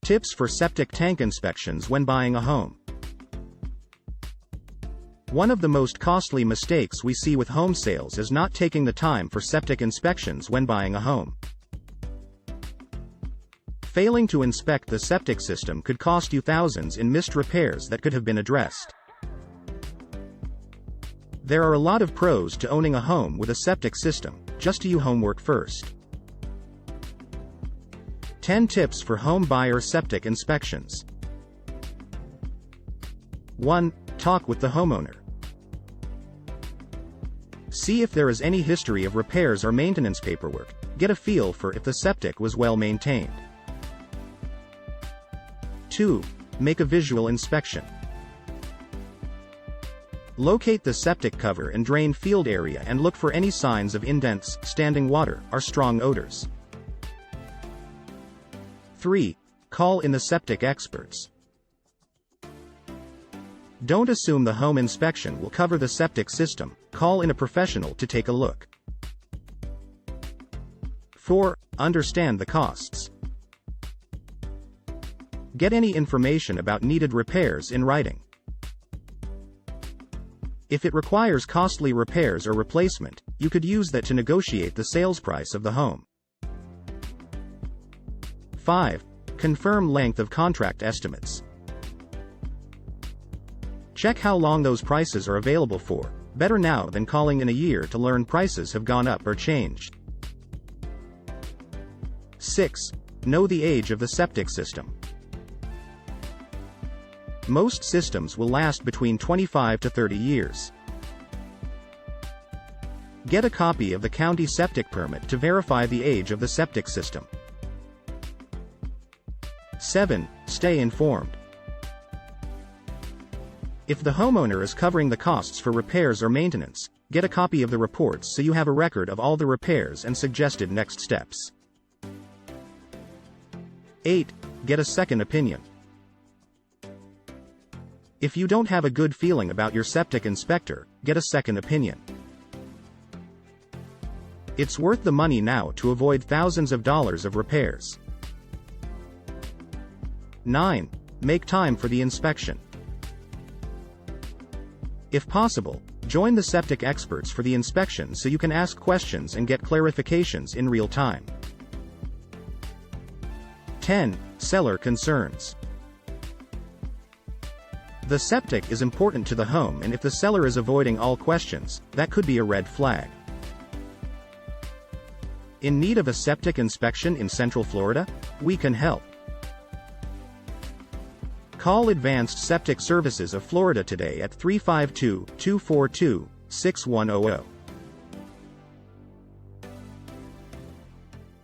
Tips for septic tank inspections when buying a home. One of the most costly mistakes we see with home sales is not taking the time for septic inspections when buying a home. Failing to inspect the septic system could cost you thousands in missed repairs that could have been addressed. There are a lot of pros to owning a home with a septic system. Just do your homework first. 10 tips for home buyer septic inspections. 1. Talk with the homeowner. See if there is any history of repairs or maintenance paperwork. Get a feel for if the septic was well maintained. 2. Make a visual inspection. Locate the septic cover and drain field area and look for any signs of indents, standing water, or strong odors. 3. Call in the septic experts. Don't assume the home inspection will cover the septic system. Call in a professional to take a look. 4. Understand the costs. Get any information about needed repairs in writing. If it requires costly repairs or replacement, you could use that to negotiate the sales price of the home. 5. Confirm length of contract estimates. Check how long those prices are available for. Better now than calling in a year to learn prices have gone up or changed. 6. Know the age of the septic system. Most systems will last between 25 to 30 years. Get a copy of the county septic permit to verify the age of the septic system. 7. Stay informed. If the homeowner is covering the costs for repairs or maintenance, get a copy of the reports so you have a record of all the repairs and suggested next steps. 8. Get a second opinion. If you don't have a good feeling about your septic inspector, get a second opinion. It's worth the money now to avoid thousands of dollars of repairs. 9. Make time for the inspection. If possible, join the septic experts for the inspection so you can ask questions and get clarifications in real time. 10. Seller concerns. The septic is important to the home, and if the seller is avoiding all questions, that could be a red flag. In need of a septic inspection in Central Florida? We can help. Call Advanced Septic Services of Florida today at 352-242-6100.